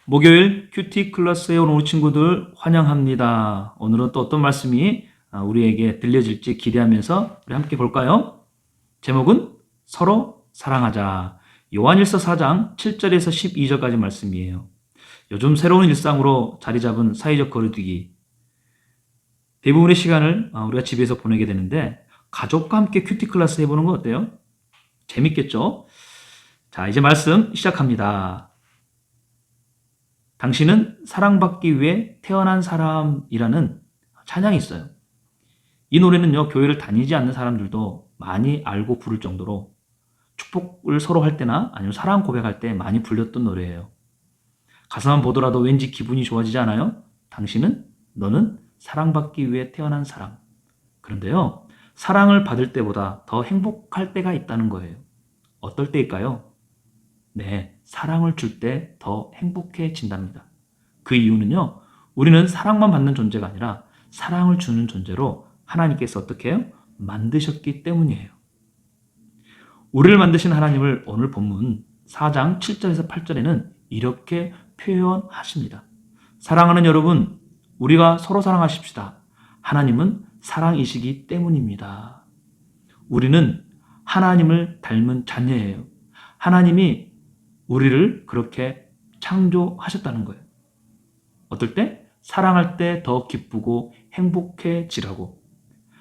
목요일 큐티 클래스에 온 우리 친구들 환영합니다. 오늘은 또 어떤 말씀이 우리에게 들려질지 기대하면서 우리 함께 볼까요? 제목은 서로 사랑하자. 요한일서 4장 7절에서 12절까지 말씀이에요. 요즘 새로운 일상으로 자리 잡은 사회적 거리두기. 대부분의 시간을 우리가 집에서 보내게 되는데 가족과 함께 큐티 클래스 해보는 거 어때요? 재밌겠죠? 자, 이제 말씀 시작합니다. 당신은 사랑받기 위해 태어난 사람이라는 찬양이 있어요. 이 노래는요, 교회를 다니지 않는 사람들도 많이 알고 부를 정도로 축복을 서로 할 때나 아니면 사랑 고백할 때 많이 불렸던 노래예요. 가사만 보더라도 왠지 기분이 좋아지지 않아요? 너는 사랑받기 위해 태어난 사람. 그런데요, 사랑을 받을 때보다 더 행복할 때가 있다는 거예요. 어떨 때일까요? 네, 사랑을 줄 때 더 행복해진답니다. 그 이유는요, 우리는 사랑만 받는 존재가 아니라 사랑을 주는 존재로 하나님께서 어떻게 해요? 만드셨기 때문이에요. 우리를 만드신 하나님을 오늘 본문 4장 7절에서 8절에는 이렇게 표현하십니다. 사랑하는 여러분, 우리가 서로 사랑하십시다. 하나님은 사랑이시기 때문입니다. 우리는 하나님을 닮은 자녀예요. 하나님이 우리를 그렇게 창조하셨다는 거예요. 어떨 때? 사랑할 때 더 기쁘고 행복해지라고.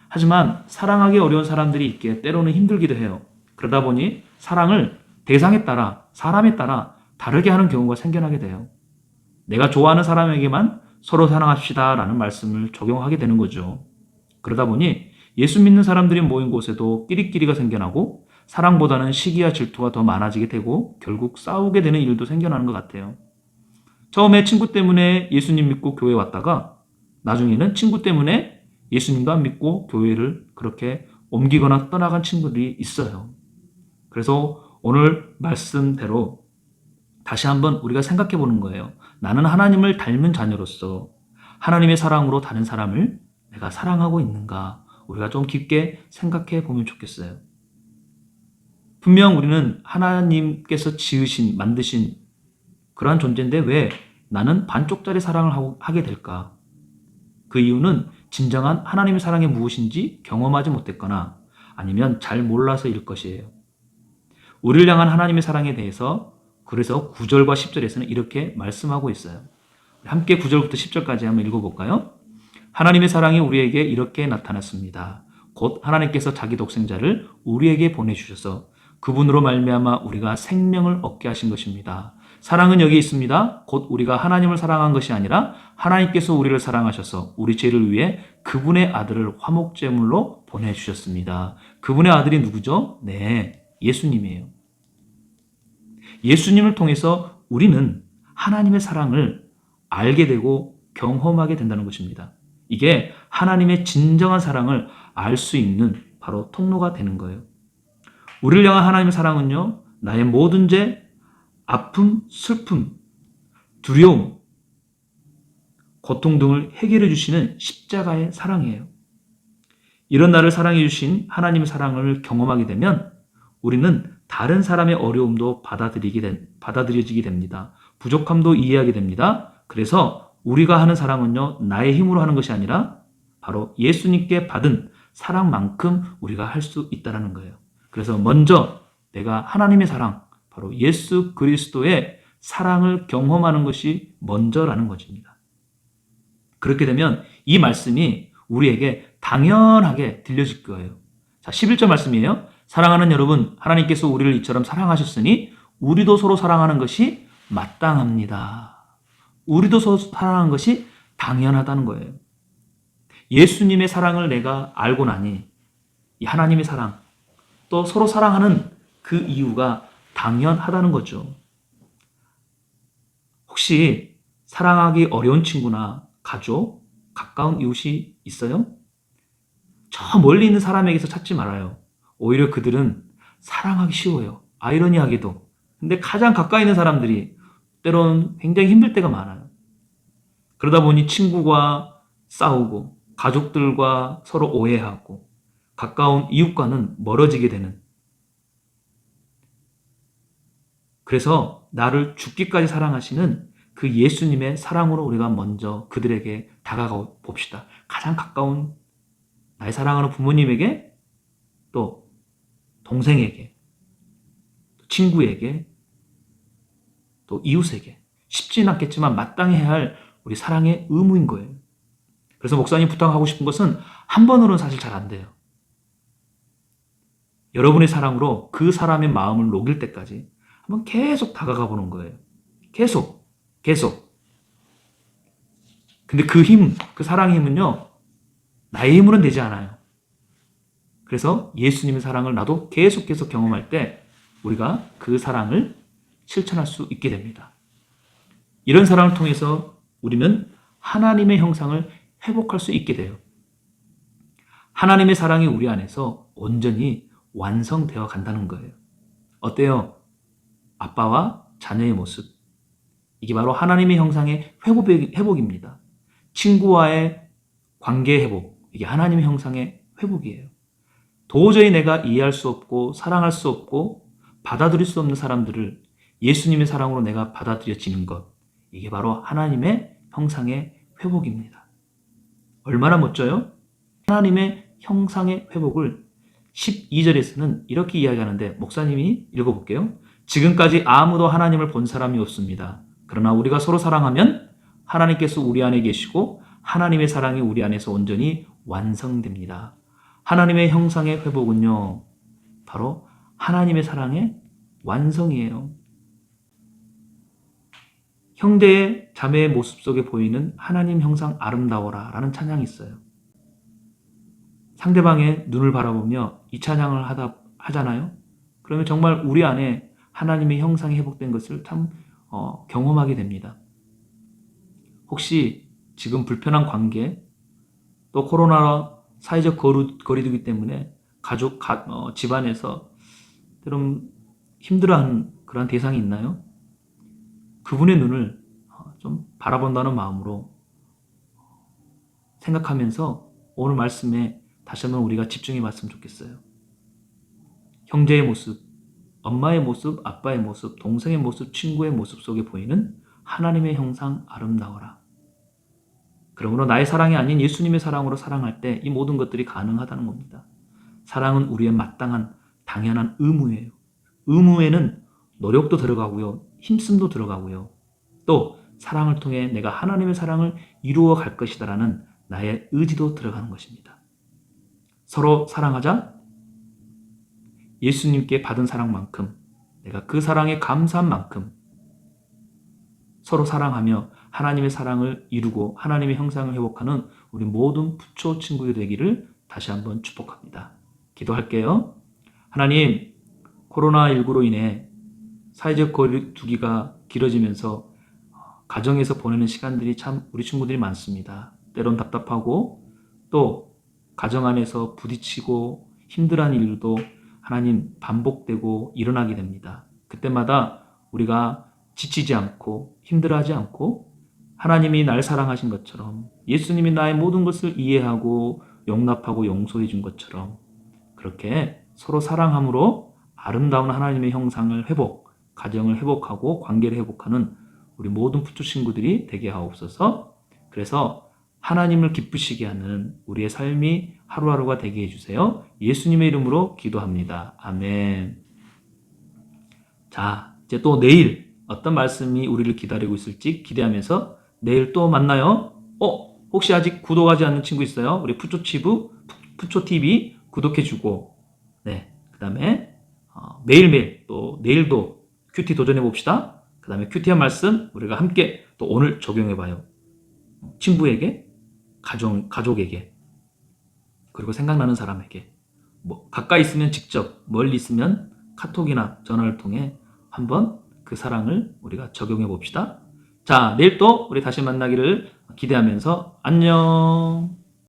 하지만 사랑하기 어려운 사람들이 있기에 때로는 힘들기도 해요. 그러다 보니 사랑을 대상에 따라, 사람에 따라 다르게 하는 경우가 생겨나게 돼요. 내가 좋아하는 사람에게만 서로 사랑합시다 라는 말씀을 적용하게 되는 거죠. 그러다 보니 예수 믿는 사람들이 모인 곳에도 끼리끼리가 생겨나고 사랑보다는 시기와 질투가 더 많아지게 되고 결국 싸우게 되는 일도 생겨나는 것 같아요. 처음에 친구 때문에 예수님 믿고 교회 왔다가 나중에는 친구 때문에 예수님도 안 믿고 교회를 그렇게 옮기거나 떠나간 친구들이 있어요. 그래서 오늘 말씀대로 다시 한번 우리가 생각해 보는 거예요. 나는 하나님을 닮은 자녀로서 하나님의 사랑으로 다른 사람을 내가 사랑하고 있는가? 우리가 좀 깊게 생각해 보면 좋겠어요. 분명 우리는 하나님께서 만드신 그러한 존재인데 왜 나는 반쪽짜리 사랑을 하게 될까? 그 이유는 진정한 하나님의 사랑이 무엇인지 경험하지 못했거나 아니면 잘 몰라서일 것이에요. 우리를 향한 하나님의 사랑에 대해서 그래서 9절과 10절에서는 이렇게 말씀하고 있어요. 함께 9절부터 10절까지 한번 읽어볼까요? 하나님의 사랑이 우리에게 이렇게 나타났습니다. 곧 하나님께서 자기 독생자를 우리에게 보내주셔서 그분으로 말미암아 우리가 생명을 얻게 하신 것입니다. 사랑은 여기 있습니다. 곧 우리가 하나님을 사랑한 것이 아니라 하나님께서 우리를 사랑하셔서 우리 죄를 위해 그분의 아들을 화목제물로 보내주셨습니다. 그분의 아들이 누구죠? 네, 예수님이에요. 예수님을 통해서 우리는 하나님의 사랑을 알게 되고 경험하게 된다는 것입니다. 이게 하나님의 진정한 사랑을 알 수 있는 바로 통로가 되는 거예요. 우리를 향한 하나님의 사랑은요, 나의 모든 죄, 아픔, 슬픔, 두려움, 고통 등을 해결해 주시는 십자가의 사랑이에요. 이런 나를 사랑해 주신 하나님의 사랑을 경험하게 되면 우리는 다른 사람의 어려움도 받아들여지게 됩니다. 부족함도 이해하게 됩니다. 그래서 우리가 하는 사랑은요, 나의 힘으로 하는 것이 아니라 바로 예수님께 받은 사랑만큼 우리가 할 수 있다는 거예요. 그래서 먼저 내가 하나님의 사랑, 바로 예수 그리스도의 사랑을 경험하는 것이 먼저라는 것입니다. 그렇게 되면 이 말씀이 우리에게 당연하게 들려질 거예요. 자, 11절 말씀이에요. 사랑하는 여러분, 하나님께서 우리를 이처럼 사랑하셨으니 우리도 서로 사랑하는 것이 마땅합니다. 우리도 서로 사랑하는 것이 당연하다는 거예요. 예수님의 사랑을 내가 알고 나니 이 하나님의 사랑, 또 서로 사랑하는 그 이유가 당연하다는 거죠. 혹시 사랑하기 어려운 친구나 가족, 가까운 이웃이 있어요? 저 멀리 있는 사람에게서 찾지 말아요. 오히려 그들은 사랑하기 쉬워요. 아이러니하게도. 근데 가장 가까이 있는 사람들이 때로는 굉장히 힘들 때가 많아요. 그러다 보니 친구와 싸우고 가족들과 서로 오해하고 가까운 이웃과는 멀어지게 되는, 그래서 나를 죽기까지 사랑하시는 그 예수님의 사랑으로 우리가 먼저 그들에게 다가가 봅시다. 가장 가까운 나의 사랑하는 부모님에게, 또 동생에게, 친구에게, 또 이웃에게. 쉽지는 않겠지만 마땅히 해야 할 우리 사랑의 의무인 거예요. 그래서 목사님 부탁하고 싶은 것은 한 번으로는 사실 잘 안 돼요. 여러분의 사랑으로 그 사람의 마음을 녹일 때까지 한번 계속 다가가 보는 거예요. 계속. 근데 그 힘, 그 사랑의 힘은요, 나의 힘으로는 되지 않아요. 그래서 예수님의 사랑을 나도 계속 경험할 때 우리가 그 사랑을 실천할 수 있게 됩니다. 이런 사랑을 통해서 우리는 하나님의 형상을 회복할 수 있게 돼요. 하나님의 사랑이 우리 안에서 온전히 완성되어 간다는 거예요. 어때요? 아빠와 자녀의 모습. 이게 바로 하나님의 형상의 회복입니다. 친구와의 관계 회복. 이게 하나님의 형상의 회복이에요. 도저히 내가 이해할 수 없고 사랑할 수 없고 받아들일 수 없는 사람들을 예수님의 사랑으로 내가 받아들여지는 것. 이게 바로 하나님의 형상의 회복입니다. 얼마나 멋져요? 하나님의 형상의 회복을 12절에서는 이렇게 이야기하는데, 목사님이 읽어볼게요. 지금까지 아무도 하나님을 본 사람이 없습니다. 그러나 우리가 서로 사랑하면 하나님께서 우리 안에 계시고 하나님의 사랑이 우리 안에서 온전히 완성됩니다. 하나님의 형상의 회복은요, 바로 하나님의 사랑의 완성이에요. 형제의 자매의 모습 속에 보이는 하나님 형상 아름다워라 라는 찬양이 있어요. 상대방의 눈을 바라보며 이 찬양을 하잖아요. 그러면 정말 우리 안에 하나님의 형상이 회복된 것을 참 경험하게 됩니다. 혹시 지금 불편한 관계, 또 코로나 사회적 거리두기 때문에 가족, 집안에서 좀 힘들어하는 그런 대상이 있나요? 그분의 눈을 좀 바라본다는 마음으로 생각하면서 오늘 말씀에 다시 한번 우리가 집중해 봤으면 좋겠어요. 형제의 모습, 엄마의 모습, 아빠의 모습, 동생의 모습, 친구의 모습 속에 보이는 하나님의 형상 아름다워라. 그러므로 나의 사랑이 아닌 예수님의 사랑으로 사랑할 때 이 모든 것들이 가능하다는 겁니다. 사랑은 우리의 마땅한 당연한 의무예요. 의무에는 노력도 들어가고요, 힘씀도 들어가고요, 또 사랑을 통해 내가 하나님의 사랑을 이루어 갈 것이다라는 나의 의지도 들어가는 것입니다. 서로 사랑하자. 예수님께 받은 사랑만큼, 내가 그 사랑에 감사한 만큼 서로 사랑하며 하나님의 사랑을 이루고 하나님의 형상을 회복하는 우리 모든 부초 친구들 되기를 다시 한번 축복합니다. 기도할게요. 하나님, 코로나19로 인해 사회적 거리두기가 길어지면서 가정에서 보내는 시간들이 참 우리 친구들이 많습니다. 때론 답답하고 또 가정 안에서 부딪히고 힘들어하는 일도 하나님 반복되고 일어나게 됩니다. 그때마다 우리가 지치지 않고 힘들어하지 않고 하나님이 날 사랑하신 것처럼, 예수님이 나의 모든 것을 이해하고 용납하고 용서해 준 것처럼 그렇게 서로 사랑함으로 아름다운 하나님의 형상을 회복, 가정을 회복하고 관계를 회복하는 우리 모든 부처 친구들이 되게 하옵소서. 그래서 하나님을 기쁘시게 하는 우리의 삶이 하루하루가 되게 해주세요. 예수님의 이름으로 기도합니다. 아멘. 자, 이제 또 내일 어떤 말씀이 우리를 기다리고 있을지 기대하면서 내일 또 만나요. 혹시 아직 구독하지 않는 친구 있어요? 우리 푸초TV 구독해주고, 네, 그 다음에 매일매일 또 내일도 큐티 도전해봅시다. 그 다음에 큐티한 말씀 우리가 함께 또 오늘 적용해봐요. 친구에게, 가족에게, 그리고 생각나는 사람에게, 가까이 있으면 직접, 멀리 있으면 카톡이나 전화를 통해 한번 그 사랑을 우리가 적용해 봅시다. 자, 내일 또 우리 다시 만나기를 기대하면서 안녕.